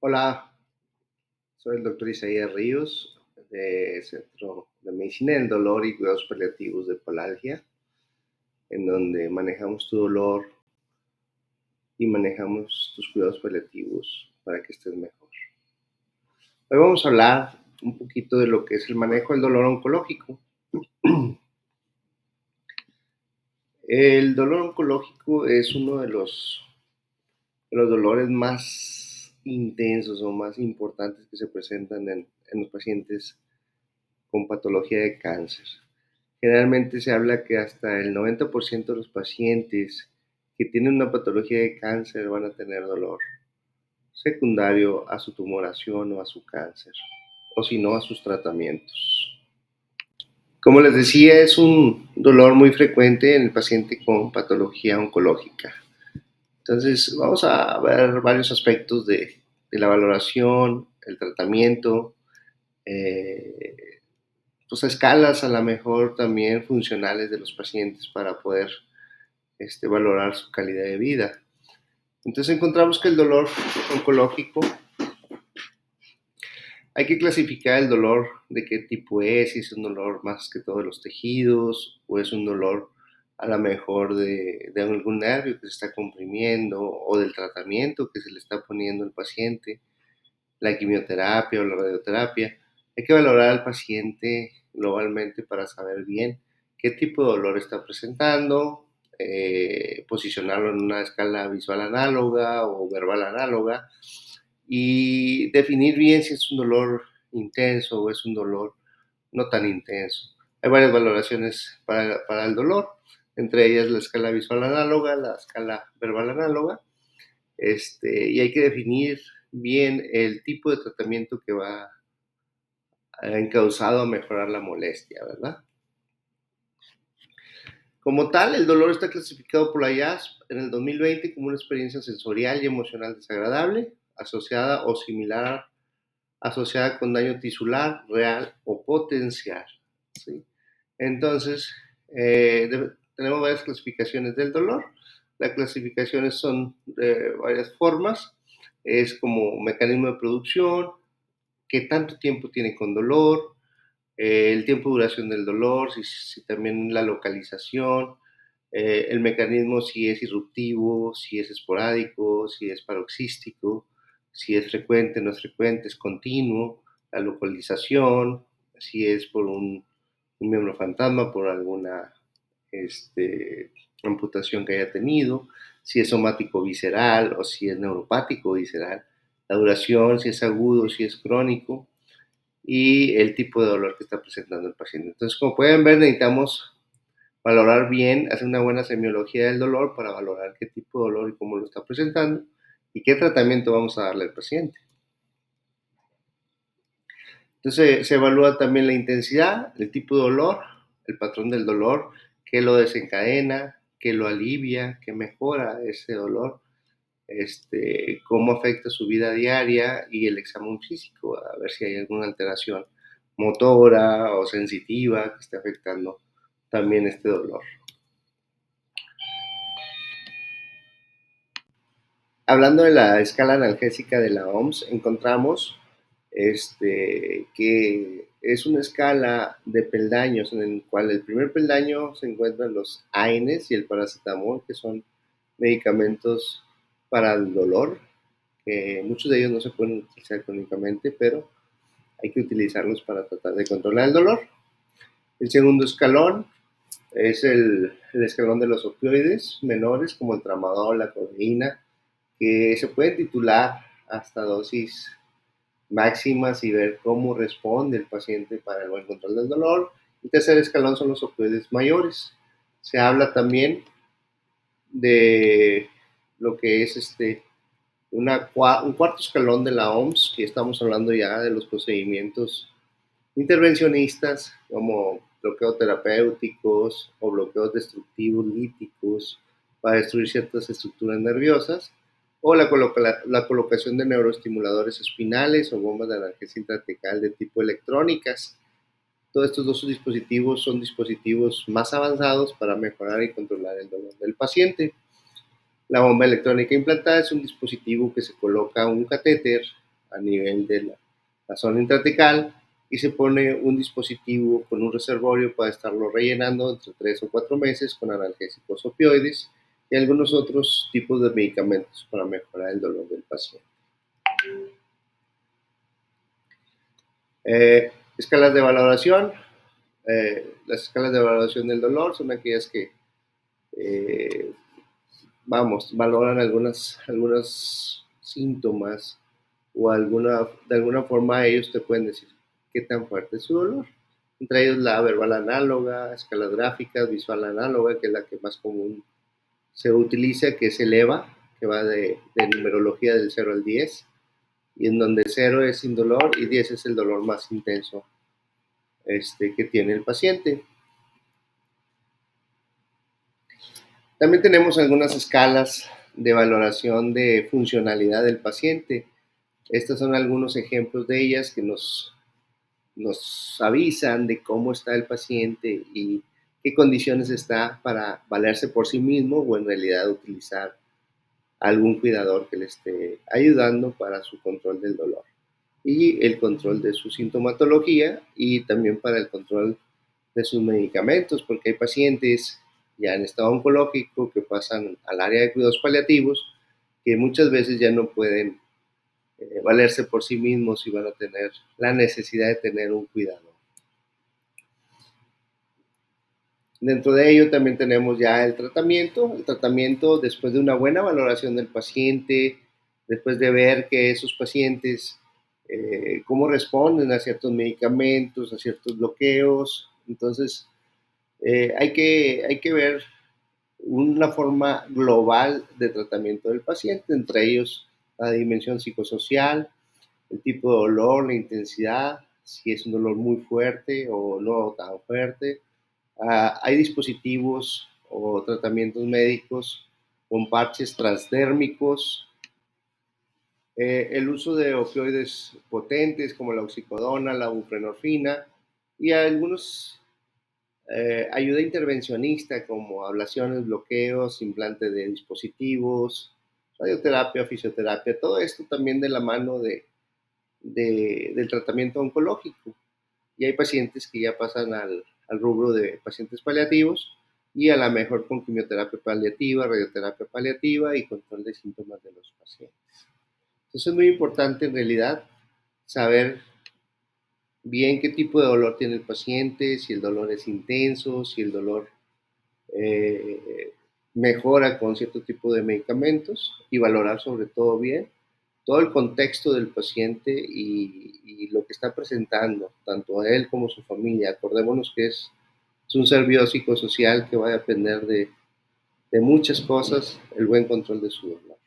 Hola, soy el doctor Isaías Ríos, del Centro de Medicina del Dolor y Cuidados Paliativos de Palalgia, en donde manejamos tu dolor y manejamos tus cuidados paliativos para que estés mejor. Hoy vamos a hablar un poquito de lo que es el manejo del dolor oncológico. El dolor oncológico es uno de los dolores más intensos o más importantes que se presentan en los pacientes con patología de cáncer. Generalmente se habla que hasta el 90% de los pacientes que tienen una patología de cáncer van a tener dolor secundario a su tumoración o a su cáncer, o si no, a sus tratamientos. Como les decía, es un dolor muy frecuente en el paciente con patología oncológica. Entonces, vamos a ver varios aspectos de la valoración, el tratamiento, pues escalas a lo mejor también funcionales de los pacientes para poder valorar su calidad de vida. Entonces encontramos que el dolor oncológico, hay que clasificar el dolor de qué tipo es, si es un dolor más que todo de los tejidos o es un dolor a lo mejor de algún nervio que se está comprimiendo o del tratamiento que se le está poniendo al paciente, la quimioterapia o la radioterapia. Hay que valorar al paciente globalmente para saber bien qué tipo de dolor está presentando, posicionarlo en una escala visual análoga o verbal análoga y definir bien si es un dolor intenso o es un dolor no tan intenso. Hay varias valoraciones para el dolor, entre ellas la escala visual análoga, la escala verbal análoga, y hay que definir bien el tipo de tratamiento que va encauzado a mejorar la molestia, ¿verdad? Como tal, el dolor está clasificado por la IASP en el 2020 como una experiencia sensorial y emocional desagradable, asociada o similar, asociada con daño tisular, real o potencial, ¿sí? Entonces, tenemos varias clasificaciones del dolor. Las clasificaciones son de varias formas. Es como mecanismo de producción, qué tanto tiempo tiene con dolor, el tiempo de duración del dolor, si también la localización, el mecanismo si es irruptivo, si es esporádico, si es paroxístico, si es frecuente, no es frecuente, es continuo, la localización, si es por un miembro fantasma, por alguna amputación que haya tenido, si es somático visceral o si es neuropático visceral, la duración, si es agudo, si es crónico, y el tipo de dolor que está presentando el paciente. Entonces, como pueden ver, necesitamos valorar bien, hacer una buena semiología del dolor para valorar qué tipo de dolor y cómo lo está presentando y qué tratamiento vamos a darle al paciente. Entonces, se evalúa también la intensidad, el tipo de dolor, el patrón del dolor, qué lo desencadena, qué lo alivia, qué mejora ese dolor, cómo afecta su vida diaria y el examen físico, a ver si hay alguna alteración motora o sensitiva que esté afectando también este dolor. Hablando de la escala analgésica de la OMS, encontramos que es una escala de peldaños en el cual el primer peldaño se encuentran los AINES y el paracetamol, que son medicamentos para el dolor. Muchos de ellos no se pueden utilizar crónicamente, pero hay que utilizarlos para tratar de controlar el dolor. El segundo escalón es el escalón de los opioides menores, como el tramadol, la codeína, que se pueden titular hasta dosis máximas y ver cómo responde el paciente para el buen control del dolor. El tercer escalón son los opioides mayores. Se habla también de lo que es un cuarto escalón de la OMS, que estamos hablando ya de los procedimientos intervencionistas como bloqueos terapéuticos o bloqueos destructivos líticos para destruir ciertas estructuras nerviosas, o la colocación de neuroestimuladores espinales o bombas de analgesia intratecal de tipo electrónicas. Todos estos dos dispositivos son dispositivos más avanzados para mejorar y controlar el dolor del paciente. La bomba electrónica implantada es un dispositivo que se coloca un catéter a nivel de la zona intratecal y se pone un dispositivo con un reservorio para estarlo rellenando entre 3 o 4 meses con analgésicos opioides y algunos otros tipos de medicamentos para mejorar el dolor del paciente. Escalas de valoración. Las escalas de valoración del dolor son aquellas que, eh, valoran algunos síntomas o de alguna forma ellos te pueden decir qué tan fuerte es su dolor. Entre ellos la verbal análoga, escalas gráficas, visual análoga, que es la que más común se utiliza, que es el EVA, que va de numerología del 0 al 10, y en donde 0 es sin dolor y 10 es el dolor más intenso que tiene el paciente. También tenemos algunas escalas de valoración de funcionalidad del paciente. Estos son algunos ejemplos de ellas que nos avisan de cómo está el paciente y qué condiciones está para valerse por sí mismo o en realidad utilizar algún cuidador que le esté ayudando para su control del dolor y el control de su sintomatología y también para el control de sus medicamentos, porque hay pacientes ya en estado oncológico que pasan al área de cuidados paliativos que muchas veces ya no pueden valerse por sí mismos y van a tener la necesidad de tener un cuidador. Dentro de ello también tenemos ya el tratamiento después de una buena valoración del paciente, después de ver que esos pacientes, cómo responden a ciertos medicamentos, a ciertos bloqueos. Entonces, hay que ver una forma global de tratamiento del paciente, entre ellos la dimensión psicosocial, el tipo de dolor, la intensidad, si es un dolor muy fuerte o no tan fuerte. Hay dispositivos o tratamientos médicos con parches transdérmicos, el uso de opioides potentes como la oxicodona, la buprenorfina y algunos ayuda intervencionista como ablaciones, bloqueos, implante de dispositivos, radioterapia, fisioterapia, todo esto también de la mano del tratamiento oncológico. Y hay pacientes que ya pasan al rubro de pacientes paliativos y a la mejor con quimioterapia paliativa, radioterapia paliativa y control de síntomas de los pacientes. Entonces es muy importante en realidad saber bien qué tipo de dolor tiene el paciente, si el dolor es intenso, si el dolor eh, mejora con cierto tipo de medicamentos y valorar sobre todo bien todo el contexto del paciente y lo que está presentando, tanto a él como a su familia. Acordémonos que es un ser biopsicosocial que va a depender de muchas cosas el buen control de su dolor.